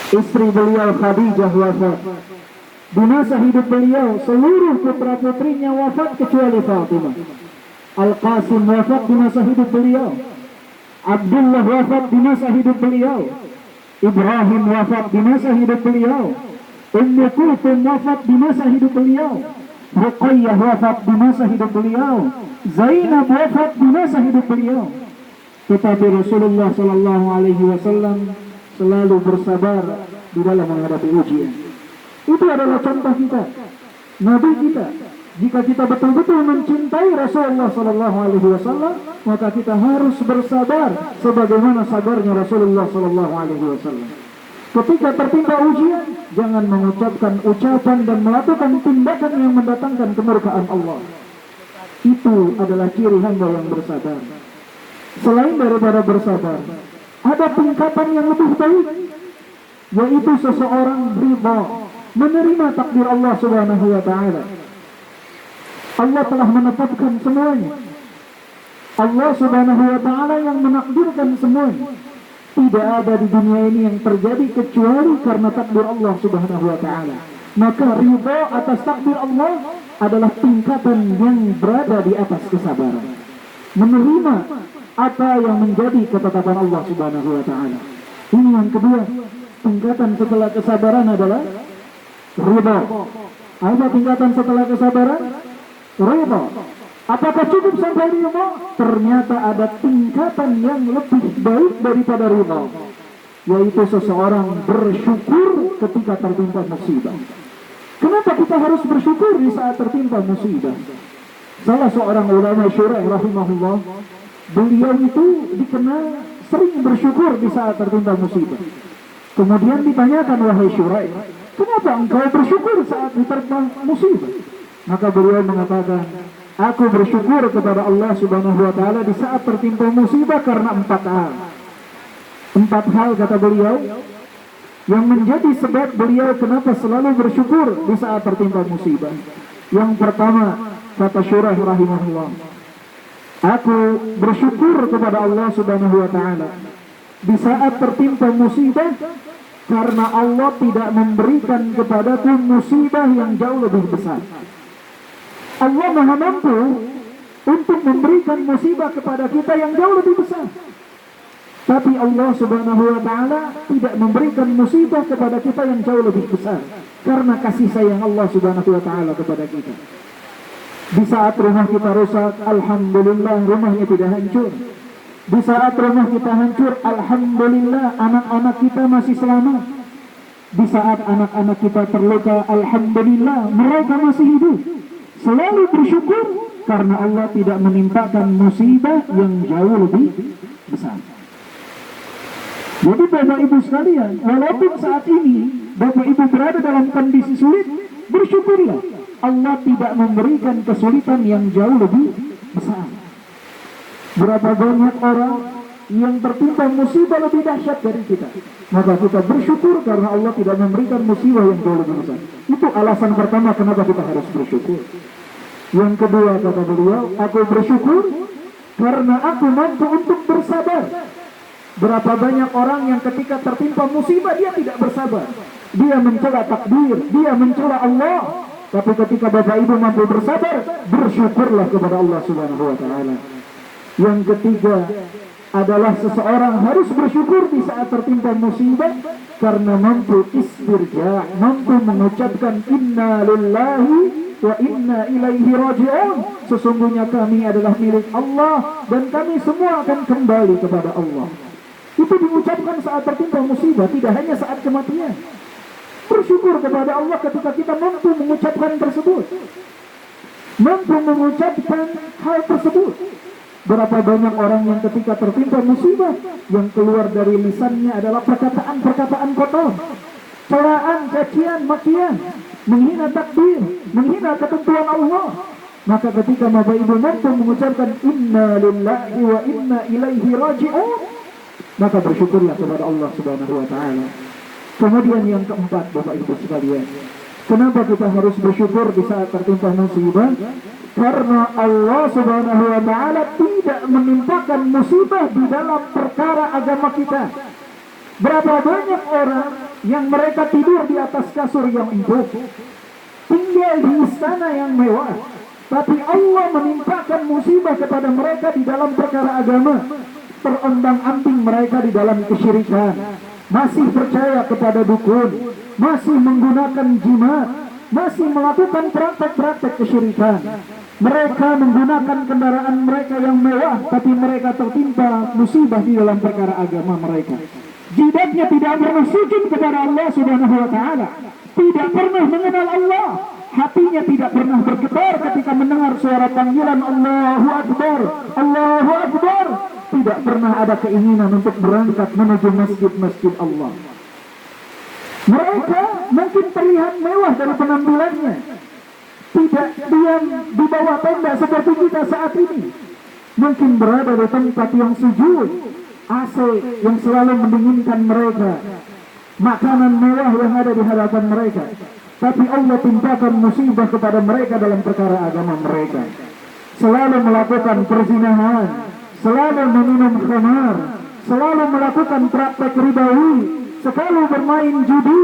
Istri beliau Khadijah wafat. Di masa hidup beliau seluruh putra-putrinya wafat kecuali Fatimah. Al-Qasim wafat di masa hidup beliau. Abdullah wafat di masa hidup beliau. Ibrahim wafat di masa hidup beliau. Ummu Kulthum wafat di masa hidup beliau. Ruqayyah wafat di masa hidup beliau. Zainab wafat di masa hidup beliau. Tetapi Rasulullah sallallahu alaihi wasallam selalu bersabar di dalam menghadapi ujian. Itu adalah contoh kita, Nabi kita. Jika kita betul-betul mencintai Rasulullah sallallahu alaihi wasallam, maka kita harus bersabar sebagaimana sabarnya Rasulullah sallallahu alaihi wasallam. Ketika tertimpa ujian, jangan mengucapkan ucapan dan melakukan tindakan yang mendatangkan kemurkaan Allah. Itu adalah ciri hamba yang bersabar. Selain daripada bersabar, ada tingkatan yang lebih baik, yaitu seseorang ridha, menerima takdir Allah Subhanahu wa taala. Allah telah menetapkan semuanya. Allah Subhanahu wa taala yang menakdirkan semuanya. Tidak ada di dunia ini yang terjadi kecuali karena takdir Allah Subhanahu wa taala. Maka ridha atas takdir Allah adalah tingkatan yang berada di atas kesabaran. Menerima apa yang menjadi ketetapan Allah Subhanahu wa taala. Ini yang kedua. Tingkatan setelah kesabaran adalah ridha. Apa tingkatan setelah kesabaran? Ridha. Apakah cukup sampai ridha? Ternyata ada tingkatan yang lebih baik daripada ridha, yaitu seseorang bersyukur ketika tertimpa musibah. Kenapa kita harus bersyukur di saat tertimpa musibah? Salah seorang ulama Syuraih rahimahullah, beliau itu dikenal sering bersyukur di saat tertimpa musibah. Kemudian ditanyakan, wahai Syuraih, kenapa engkau bersyukur saat diterpa musibah? Maka beliau mengatakan, aku bersyukur kepada Allah Subhanahu wa taala di saat tertimpa musibah karena 4 hal. 4 hal kata beliau yang menjadi sebab beliau kenapa selalu bersyukur di saat tertimpa musibah. Yang pertama, kata Syuraih rahimahullah, aku bersyukur kepada Allah Subhanahu wa taala di saat tertimpa musibah karena Allah tidak memberikan kepadaku musibah yang jauh lebih besar. Allah Maha mampu untuk memberikan musibah kepada kita yang jauh lebih besar. Tapi Allah Subhanahu wa taala tidak memberikan musibah kepada kita yang jauh lebih besar karena kasih sayang Allah Subhanahu wa taala kepada kita. Di saat rumah kita rusak, alhamdulillah rumahnya tidak hancur. Di saat rumah kita hancur, alhamdulillah anak-anak kita masih selamat. Di saat anak-anak kita terluka, alhamdulillah mereka masih hidup. Selalu bersyukur karena Allah tidak menimpakan musibah yang jauh lebih besar. Jadi Bapak Ibu sekalian, walaupun saat ini Bapak Ibu berada dalam kondisi sulit, bersyukurlah Allah tidak memberikan kesulitan yang jauh lebih besar. Berapa banyak orang yang tertimpa musibah lebih dahsyat dari kita, maka kita bersyukur karena Allah tidak memberikan musibah yang jauh lebih besar. Itu alasan pertama kenapa kita harus bersyukur. Yang kedua kata beliau, aku bersyukur karena aku mampu untuk bersabar. Berapa banyak orang yang ketika tertimpa musibah dia tidak bersabar, dia mencela takdir, dia mencela Allah. Tapi ketika Bapak Ibu mampu bersabar, bersyukurlah kepada Allah Subhanahu wa taala. Yang ketiga adalah seseorang harus bersyukur di saat tertimpa musibah karena mampu istirja, mampu mengucapkan inna lillahi wa inna ilaihi raji'un. Sesungguhnya kami adalah milik Allah dan kami semua akan kembali kepada Allah. Itu diucapkan saat tertimpa musibah, tidak hanya saat kematian. Bersyukur kepada Allah ketika kita mampu mengucapkan tersebut, mampu mengucapkan hal tersebut. Berapa banyak orang yang ketika tertimpa musibah, yang keluar dari lisannya adalah perkataan-perkataan kotor, celaan, cacian, makian, menghina takdir, menghina ketentuan Allah. Maka ketika Bapak Ibu mampu mengucapkan inna lillahi wa inna ilaihi raji'un, maka bersyukurlah kepada Allah Subhanahu wa taala. Kemudian yang keempat Bapak Ibu sekalian, kenapa kita harus bersyukur di saat tertimpa musibah? Karena Allah Subhanahu wa taala tidak menimpakan musibah di dalam perkara agama kita. Berapa banyak orang yang mereka tidur di atas kasur yang empuk, tinggal di istana yang mewah, tapi Allah menimpakan musibah kepada mereka di dalam perkara agama. Terondang-ambing mereka di dalam kesyirikan, masih percaya kepada dukun, masih menggunakan jimat, masih melakukan praktek-praktek kesyirikan. Mereka menggunakan kendaraan mereka yang mewah, tapi mereka tertimpa musibah di dalam perkara agama mereka. Jidatnya tidak pernah sujud kepada Allah Subhanahu wa Ta'ala, tidak pernah mengenal Allah, hatinya tidak pernah bergetar ketika mendengar suara panggilan Allahu Akbar, Allahu Akbar. Tidak pernah ada keinginan untuk berangkat menuju masjid-masjid Allah. Mereka mungkin terlihat mewah dari penampilannya, tidak diam di bawah tenda seperti kita saat ini. Mungkin berada di tempat yang sujud, AC yang selalu mendinginkan mereka, makanan mewah yang ada di hadapan mereka. Tapi Allah timpakan musibah kepada mereka dalam perkara agama mereka. Selalu melakukan perzinahan, selalu meminum khamar, selalu melakukan praktek ribawi, selalu bermain judi.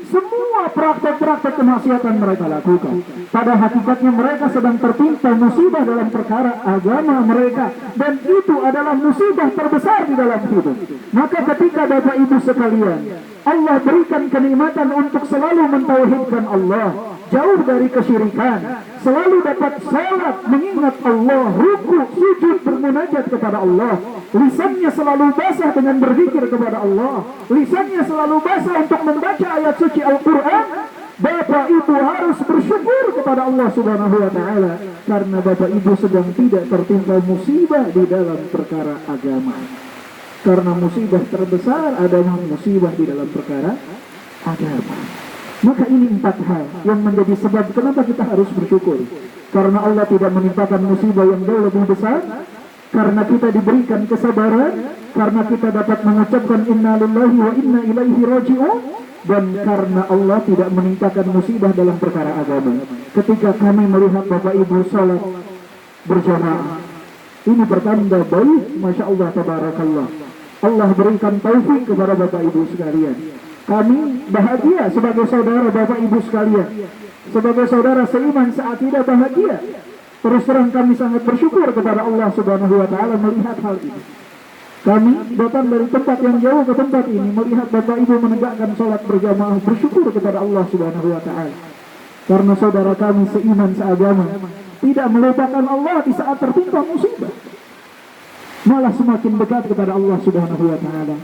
Semua praktek-praktek kemaksiatan mereka lakukan. Pada hakikatnya mereka sedang tertimpa musibah dalam perkara agama mereka, dan itu adalah musibah terbesar di dalam hidup. Maka ketika Bapak Ibu sekalian, Allah berikan kenikmatan untuk selalu mentauhidkan Allah, jauh dari kesyirikan, selalu dapat salat, mengingat Allah, ruku, sujud, bermunajat kepada Allah, lisannya selalu basah dengan berzikir kepada Allah, lisannya selalu basah untuk membaca ayat suci Al-Quran. Bapak Ibu harus bersyukur kepada Allah Subhanahu wa Ta'ala, karena Bapak Ibu sedang tidak tertimpa musibah di dalam perkara agama. Karena musibah terbesar adalah musibah di dalam perkara agama. Maka ini 4 hal yang menjadi sebab kenapa kita harus bersyukur. Karena Allah tidak menimpakan musibah yang jauh lebih besar, karena kita diberikan kesabaran, karena kita dapat mengucapkan inna lillahi wa inna ilaihi raji'un, dan karena Allah tidak menimpakan musibah dalam perkara agama. Ketika kami melihat Bapak Ibu salat berjamaah, ini pertanda baik, Masya Allah, tabarakallah. Allah berikan taufik kepada Bapak Ibu sekalian. Kami bahagia sebagai saudara Bapak Ibu sekalian, sebagai saudara seiman seakidah bahagia. Terus terang kami sangat bersyukur kepada Allah Subhanahu wa Ta'ala melihat hal ini. Kami datang dari tempat yang jauh ke tempat ini, melihat Bapak Ibu menegakkan sholat berjamaah, bersyukur kepada Allah Subhanahu wa Ta'ala. Karena saudara kami seiman seagama tidak melupakan Allah di saat tertimpa musibah, malah semakin dekat kepada Allah Subhanahu wa Ta'ala.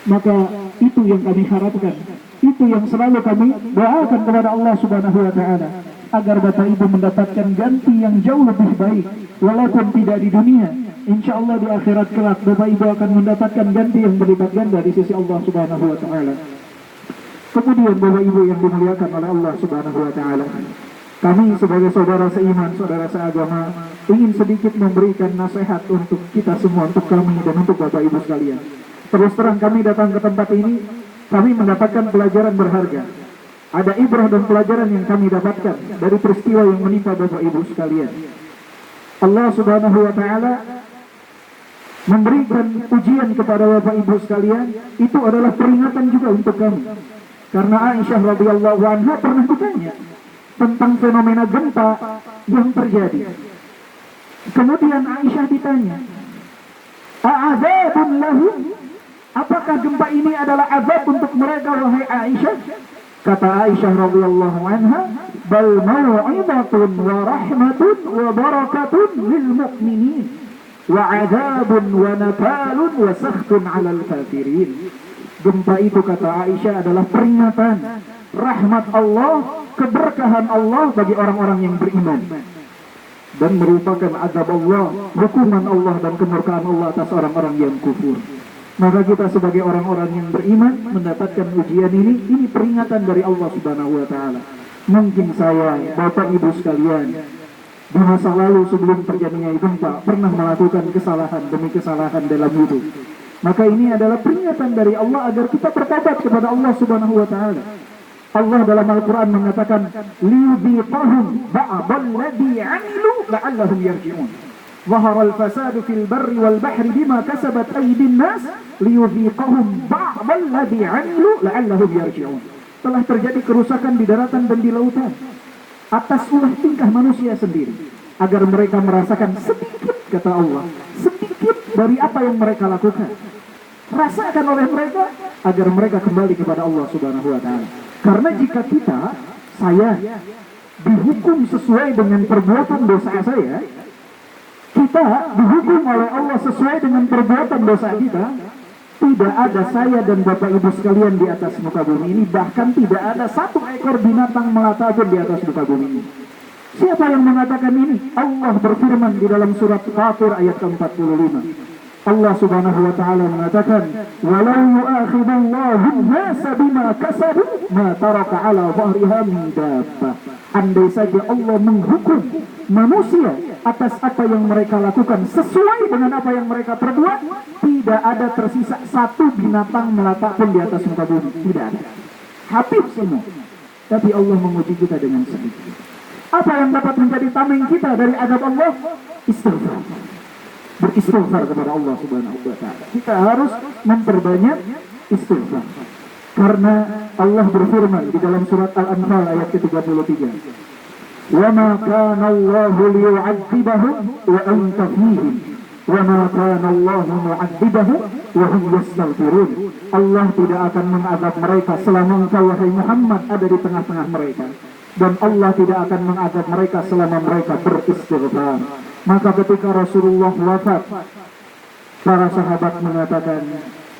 Maka itu yang kami harapkan, itu yang selalu kami doakan kepada Allah Subhanahu wa Ta'ala, agar Bapak Ibu mendapatkan ganti yang jauh lebih baik. Walaupun tidak di dunia, insya Allah di akhirat kelak Bapak Ibu akan mendapatkan ganti yang berlipat ganda di sisi Allah Subhanahu wa Ta'ala. Kemudian Bapak Ibu yang dimuliakan oleh Allah Subhanahu wa Ta'ala, kami sebagai saudara seiman, saudara seagama, ingin sedikit memberikan nasihat untuk kita semua, untuk kami dan untuk Bapak Ibu sekalian. Terus terang kami datang ke tempat ini, kami mendapatkan pelajaran berharga. Ada ibrah dan pelajaran yang kami dapatkan dari peristiwa yang menimpa Bapak Ibu sekalian. Allah Subhanahu wa Ta'ala memberikan ujian kepada Bapak Ibu sekalian, itu adalah peringatan juga untuk kami. Karena Aisyah radhiyallahu anha pernah ditanya tentang fenomena gempa yang terjadi. Kemudian Aisyah ditanya, "A'adzabun lahum?" Apakah gempa ini adalah azab untuk mereka, wahai Aisyah? Kata Aisyah radhiyallahu anha, "Bal mau'izatun wa rahmatun wa barakatun lil mu'minin wa 'adzabun wa nakalun wa sakhtun 'alal kafirin." Gempa itu, kata Aisyah, adalah peringatan, rahmat Allah, keberkahan Allah bagi orang-orang yang beriman, dan merupakan azab Allah, hukuman Allah dan kemurkaan Allah atas orang-orang yang kufur. Maka kita sebagai orang-orang yang beriman mendapatkan ujian ini peringatan dari Allah Subhanahu wa Ta'ala. Mungkin saya, Bapak Ibu sekalian, di masa lalu sebelum terjadinya gempa pernah melakukan kesalahan demi kesalahan dalam hidup. Maka ini adalah peringatan dari Allah agar kita bertobat kepada Allah Subhanahu wa Ta'ala. Allah dalam Al-Quran mengatakan, "Liyudhiqahum ba'dalladzi 'amilu la'allahum yarji'un." Zaharal fasadu fil barri wal bahri bima kasabat aydin nas liyudhiqahum ba'dal ladzi 'amilu la'allahum yarji'un. Telah terjadi kerusakan di daratan dan di lautan atas ulah tingkah manusia sendiri, agar mereka merasakan sedikit, kata Allah, sedikit dari apa yang mereka lakukan. Rasakan oleh mereka agar mereka kembali kepada Allah Subhanahu wa taala. Karena jika saya dihukum sesuai dengan perbuatan dosa saya, kita dihukum oleh Allah sesuai dengan perbuatan dosa kita, tidak ada saya dan Bapak Ibu sekalian di atas muka bumi ini, bahkan tidak ada satu ekor binatang melata pun di atas muka bumi ini. Siapa yang mengatakan ini? Allah berfirman di dalam surat Fatir ayat ke-45. Allah Subhanahu wa taala mengatakan, "Walau yu'akhidullahu an-nasa bima kasabu ma taraka 'ala dhahriha min dabbah." Andai saja Allah menghukum manusia atas apa yang mereka lakukan sesuai dengan apa yang mereka perbuat, tidak ada tersisa satu binatang melata pun di atas muka bumi, tidak ada. Habis semua. Tapi Allah menguji kita dengan sedikit. Apa yang dapat menjadi tameng kita dari azab Allah? Istighfar. Beristighfar kepada Allah Subhanahu wa taala. Kita harus memperbanyak istighfar. Karena Allah berfirman di dalam surat Al-Anfal ayat ke-33. "Wa ma kana Allahu liyu'adzibahum wa anta fihim, wa ma kana Allahu mu'adzibahum wa hum yastaghfirun." Allah tidak akan mengazab mereka selama engkau wahai Muhammad ada di tengah-tengah mereka. Dan Allah tidak akan mengazab mereka selama mereka beristighfar. Maka ketika Rasulullah wafat, para sahabat mengatakan,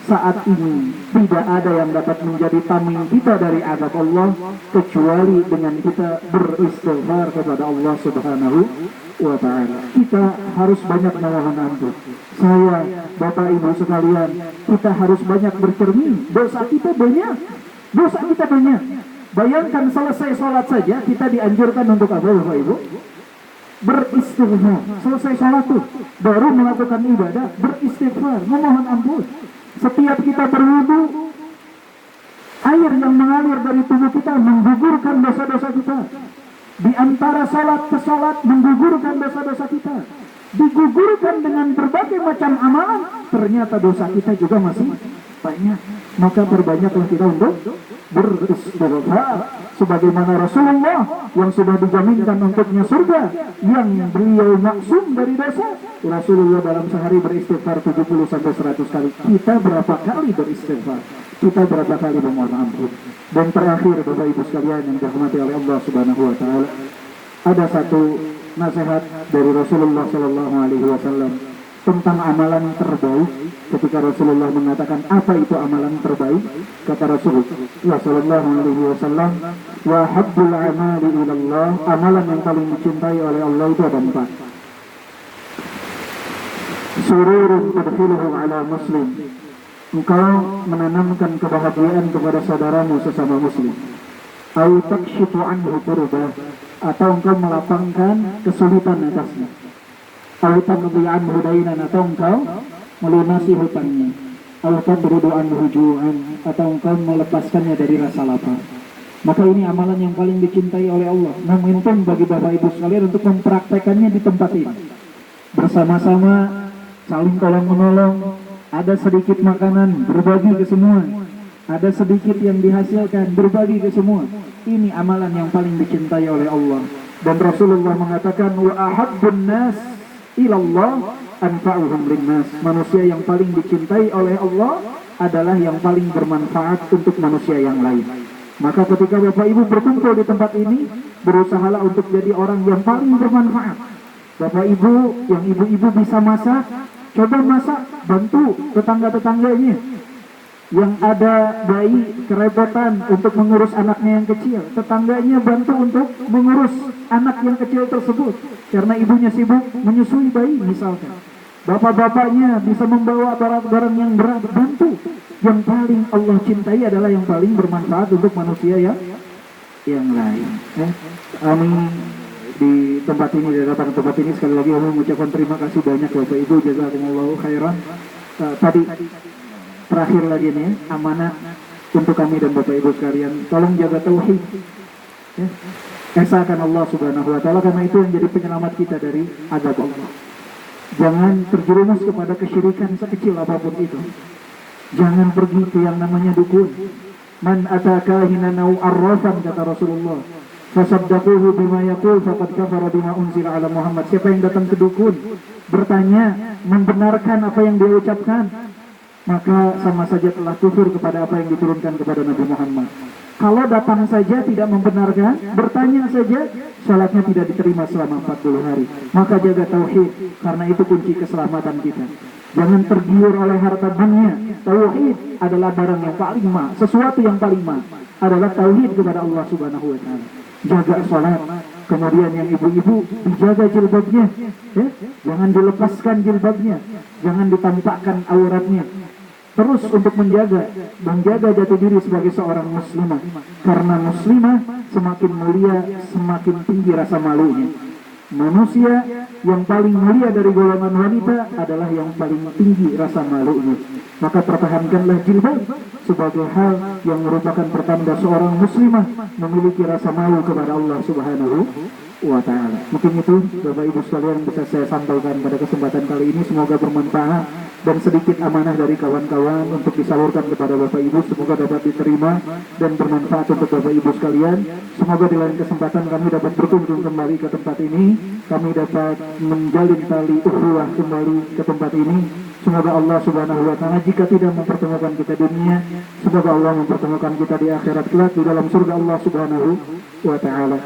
saat ini tidak ada yang dapat menjadi tameng kita dari azab Allah kecuali dengan kita beristighfar kepada Allah Subhanahu wa taala. Kita harus banyak memohon ampun. Saya, Bapak Ibu sekalian, kita harus banyak bercermin. Dosa kita banyak. Dosa kita banyak. Bayangkan selesai sholat saja kita dianjurkan untuk apa, Bapak Ibu? Beristighfar. Selesai sholat tuh baru melakukan ibadah, beristighfar, memohon ampun. Setiap kita berwudu, air yang mengalir dari tubuh kita menggugurkan dosa-dosa kita. Di antara salat ke salat menggugurkan dosa-dosa kita. Digugurkan dengan berbagai macam amalan, ternyata dosa kita juga masih banyak. Maka perbanyaklah kita untuk beristighfar. Sebagaimana Rasulullah yang sudah dijaminkan untuknya surga, yang beliau maksum dari dosa, Rasulullah dalam sehari beristighfar 70-100 kali. Kita berapa kali beristighfar? Kita berapa kali memohon ampun? Dan terakhir, Bapak Ibu sekalian yang dirahmati oleh Allah Subhanahu wa taala, ada satu nasihat dari Rasulullah sallallahu alaihi wasallam tentang amalan terbaik. Ketika Rasulullah mengatakan apa itu amalan terbaik, kata Rasulullah sallallahu alaihi wasallam, wa habbul amali ilallah, amalan yang paling dicintai oleh Allah itu ada 4. Sururun tadkhiluhu ala muslim, engkau menanamkan kebahagiaan kepada saudaramu sesama muslim. Au takshifu anhu kurbah, atau engkau melapangkan kesulitan atasnya. Au taqdi anhu dainan, atau engkau melunasi hutangnya. Au tadrudu anhu ju'an, atau engkau melepaskannya dari rasa lapar. Maka ini amalan yang paling dicintai oleh Allah. Namun bagi Bapak Ibu sekalian untuk mempraktekannya di tempat ini. Bersama-sama saling tolong menolong, ada sedikit makanan berbagi ke semua, ada sedikit yang dihasilkan berbagi ke semua. Ini amalan yang paling dicintai oleh Allah. Dan Rasulullah mengatakan, wa ahabbun nas ilallah anfa'uhum linnas. Manusia yang paling dicintai oleh Allah adalah yang paling bermanfaat untuk manusia yang lain. Maka ketika Bapak Ibu berkumpul di tempat ini, berusahalah untuk jadi orang yang paling bermanfaat. Bapak Ibu, yang ibu-ibu bisa masak, coba masak, bantu tetangga-tetangganya. Yang ada bayi kerepotan untuk mengurus anaknya yang kecil, tetangganya bantu untuk mengurus anak yang kecil tersebut karena ibunya sibuk menyusui bayi misalkan. Bapak-bapaknya bisa membawa barang-barang yang berat, bantu. Yang paling Allah cintai adalah yang paling bermanfaat untuk manusia yang lain. Kami di tempat ini, di hadapan tempat ini, sekali lagi kami mengucapkan terima kasih banyak Bapak Ibu, jazakumullahu khairan. Tadi terakhir lagi nih, amanah untuk kami dan Bapak Ibu sekalian, tolong jaga tauhid. Esakan Allah Subhanahu wa taala, karena itu yang jadi penyelamat kita dari azab Allah. Jangan terjerumus kepada kesyirikan sekecil apapun itu. Jangan pergi ke yang namanya dukun. Man ataka hinanau arrafan, kata Rasulullah, fasaddaquhu bima yaqul faqad kafara bima unzila ala Muhammad. Siapa yang datang ke dukun, bertanya, membenarkan apa yang dia ucapkan, maka sama saja telah kufur kepada apa yang diturunkan kepada Nabi Muhammad. Kalau datang saja tidak membenarkan, bertanya saja, salatnya tidak diterima selama 40 hari. Maka jaga tauhid, karena itu kunci keselamatan kita. Jangan tergiur oleh harta dunia. Tauhid adalah barang yang paling mahal. Sesuatu yang paling mahal adalah tauhid kepada Allah Subhanahu wa taala. Jaga salat. Kemudian yang ibu-ibu, dijaga jilbabnya, ya? Jangan dilepaskan jilbabnya, jangan ditampakkan auratnya. Terus untuk menjaga jati diri sebagai seorang muslimah. Karena muslimah semakin mulia, semakin tinggi rasa malunya. Manusia yang paling mulia dari golongan wanita adalah yang paling tinggi rasa malunya. Maka pertahankanlah jilbab sebagai hal yang merupakan pertanda seorang muslimah memiliki rasa malu kepada Allah Subhanahu wa ta'ala. Mungkin itu Bapak Ibu sekalian bisa saya sampaikan pada kesempatan kali ini. Semoga bermanfaat dan sedikit amanah dari kawan-kawan untuk disalurkan kepada Bapak Ibu. Semoga dapat diterima dan bermanfaat untuk Bapak Ibu sekalian. Semoga di lain kesempatan kami dapat berkunjung kembali ke tempat ini, kami dapat menjalin tali ukhuwah kembali ke tempat ini. Semoga Allah Subhanahu wa taala jika tidak mempertemukan kita di dunia, semoga Allah mempertemukan kita di akhirat kelak di dalam surga Allah Subhanahu wa taala.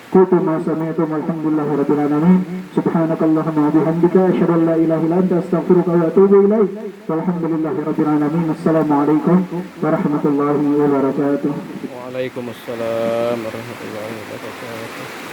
Qultu ma sami'tum walhamdulillahi rabbil alamin. Subhanakallahumma wa bihamdika asyhadu an la ilaha illa anta astaghfiruka wa atubu ilaik. Walhamdulillahi rabbil alamin. Assalamualaikum warahmatullahi wabarakatuh. Waalaikumsalam warahmatullahi wabarakatuh.